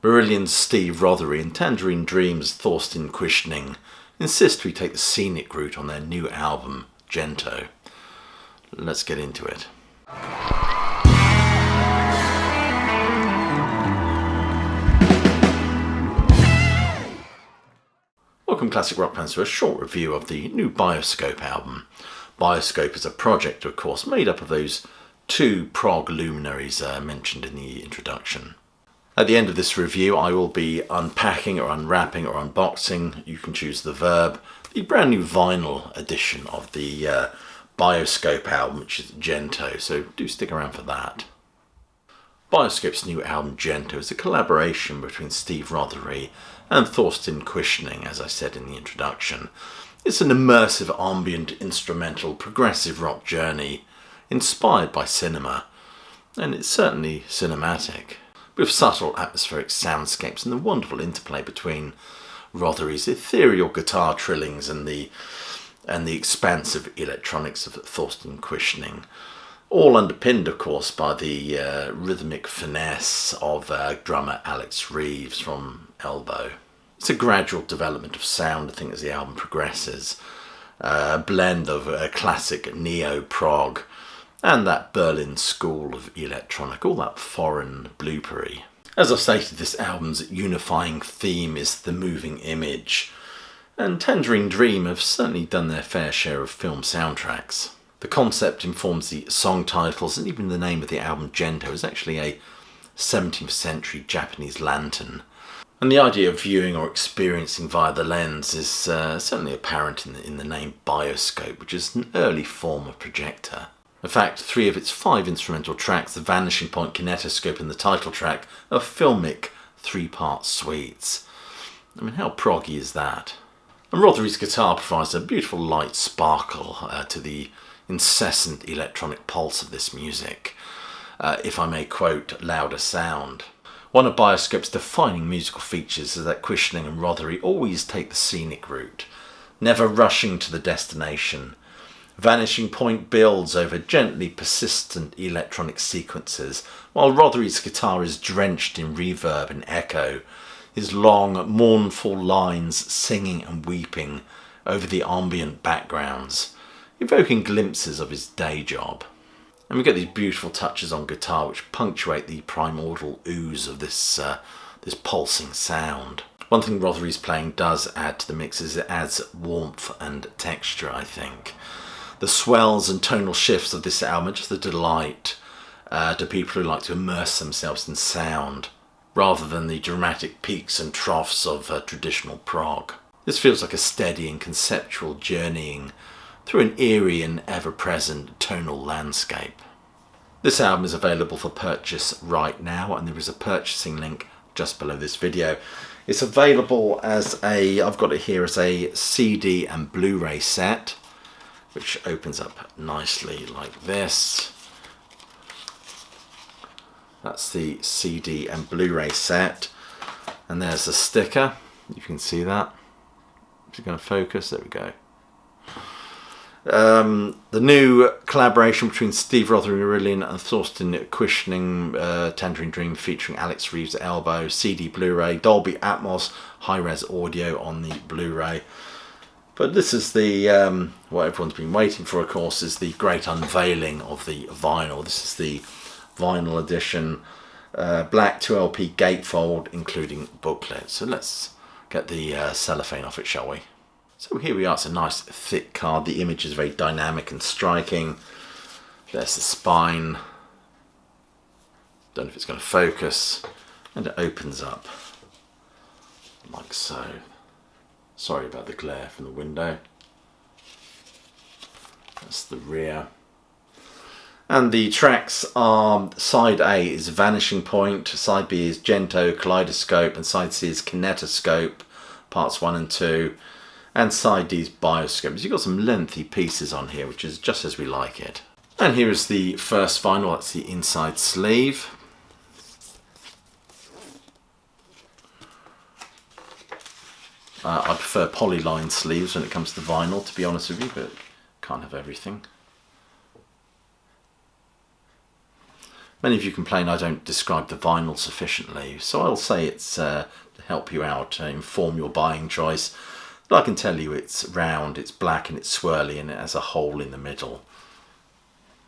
Marillion's Steve Rothery and Tangerine Dream's Thorsten Quaeschning insist we take the scenic route on their new album, Gento. Let's get into it. Welcome classic rock fans to a short review of the new Bioscope album. Bioscope is a project, of course, made up of those two prog luminaries mentioned in the introduction. At the end of this review, I will be unpacking or unwrapping or unboxing, you can choose the verb, the brand new vinyl edition of the Bioscope album, which is Gento, so do stick around for that. Bioscope's new album Gento is a collaboration between Steve Rothery and Thorsten Quaeschning, as I said in the introduction. It's an immersive, ambient, instrumental, progressive rock journey inspired by cinema, and it's certainly cinematic, with subtle atmospheric soundscapes and the wonderful interplay between Rothery's ethereal guitar trillings and the expansive electronics of Thorsten Quaeschning, all underpinned, of course, by the rhythmic finesse of drummer Alex Reeves from Elbow. It's a gradual development of sound, I think, as the album progresses, a blend of classic neo-prog and that Berlin school of electronic, all that foreign bloopery. As I've stated, this album's unifying theme is the moving image, and Tangerine Dream have certainly done their fair share of film soundtracks. The concept informs the song titles, and even the name of the album, Gento, is actually a 17th century Japanese lantern. And the idea of viewing or experiencing via the lens is certainly apparent in the name Bioscope, which is an early form of projector. In fact, 3 of its 5 instrumental tracks, The Vanishing Point, Kinetoscope and the title track, are filmic 3-part suites. I mean, how proggy is that? And Rothery's guitar provides a beautiful light sparkle to the incessant electronic pulse of this music, if I may quote, louder sound. One of Bioscope's defining musical features is that Quaeschning and Rothery always take the scenic route, never rushing to the destination. Vanishing Point builds over gently persistent electronic sequences, while Rothery's guitar is drenched in reverb and echo, his long, mournful lines singing and weeping over the ambient backgrounds, evoking glimpses of his day job. And we get these beautiful touches on guitar which punctuate the primordial ooze of this pulsing sound. One thing Rothery's playing does add to the mix is it adds warmth and texture, I think. The swells and tonal shifts of this album are just a delight to people who like to immerse themselves in sound, rather than the dramatic peaks and troughs of traditional prog. This feels like a steady and conceptual journeying through an eerie and ever-present tonal landscape. This album is available for purchase right now, and there is a purchasing link just below this video. It's available as I've got it here as a CD and Blu-ray set, which opens up nicely like this. That's the CD and Blu-ray set, and there's the sticker. You can see that. Is it going to focus? There we go. The new collaboration between Steve Rothery, Marillion and Thorsten Quaeschning, Tangerine Dream, featuring Alex Reeves' Elbow, CD, Blu-ray, Dolby Atmos, high-res audio on the Blu-ray. But this is the, what everyone's been waiting for, of course, is the great unveiling of the vinyl. This is the vinyl edition, black 2LP gatefold, including booklet. So let's get the cellophane off it, shall we? So here we are. It's a nice thick card. The image is very dynamic and striking. There's the spine. Don't know if it's going to focus. And it opens up like so. Sorry about the glare from the window. That's the rear. And the tracks are, side A is Vanishing Point, side B is Gento, Kaleidoscope, and side C is Kinetoscope, parts 1 and 2. And side D is Bioscope. So you've got some lengthy pieces on here, which is just as we like it. And here is the first vinyl, that's the inside sleeve. I prefer polyline sleeves when it comes to vinyl, to be honest with you, but can't have everything. Many of you complain I don't describe the vinyl sufficiently, so I'll say it's to help you out, inform your buying choice. But I can tell you it's round, it's black and it's swirly and it has a hole in the middle.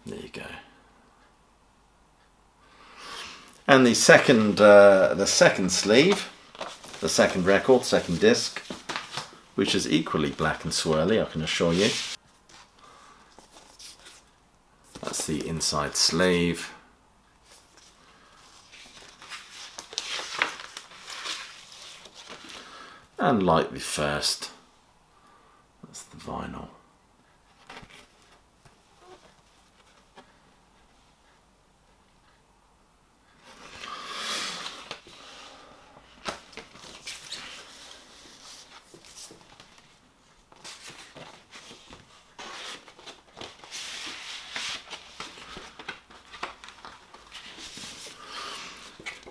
There you go. And the second sleeve, the second record, second disc, which is equally black and swirly, I can assure you. That's the inside sleeve. And like the first, that's the vinyl.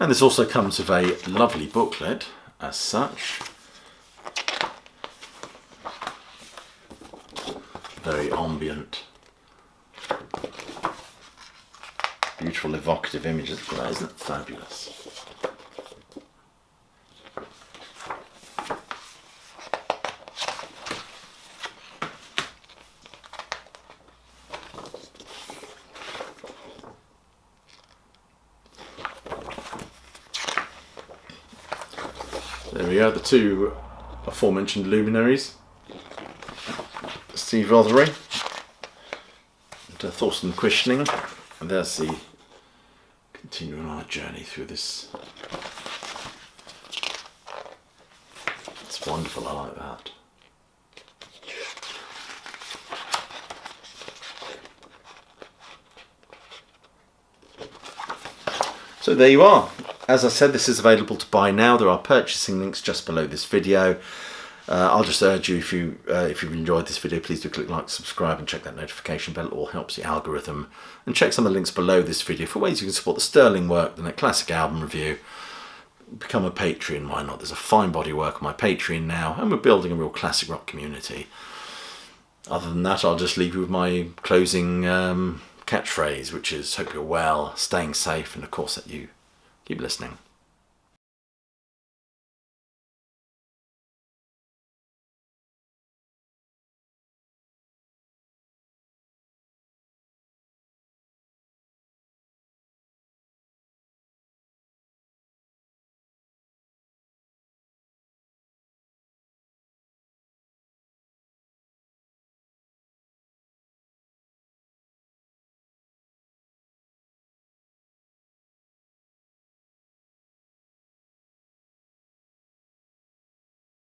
And this also comes with a lovely booklet as such. Very ambient, beautiful evocative images. Isn't it fabulous? There we are, the two aforementioned luminaries, Steve Rothery and Thorsten Quaeschning, and there's the continuing our journey through this. It's wonderful, I like that. So there you are. As I said, this is available to buy now. There are purchasing links just below this video. I'll just urge you, if you've enjoyed this video, please do click like, subscribe and check that notification bell. It all helps the algorithm. And check some of the links below this video for ways you can support the sterling work, the classic album review. Become a Patreon, why not? There's a fine body of work on my Patreon now, and we're building a real classic rock community. Other than that, I'll just leave you with my closing catchphrase, which is hope you're well, staying safe, and of course that you keep listening.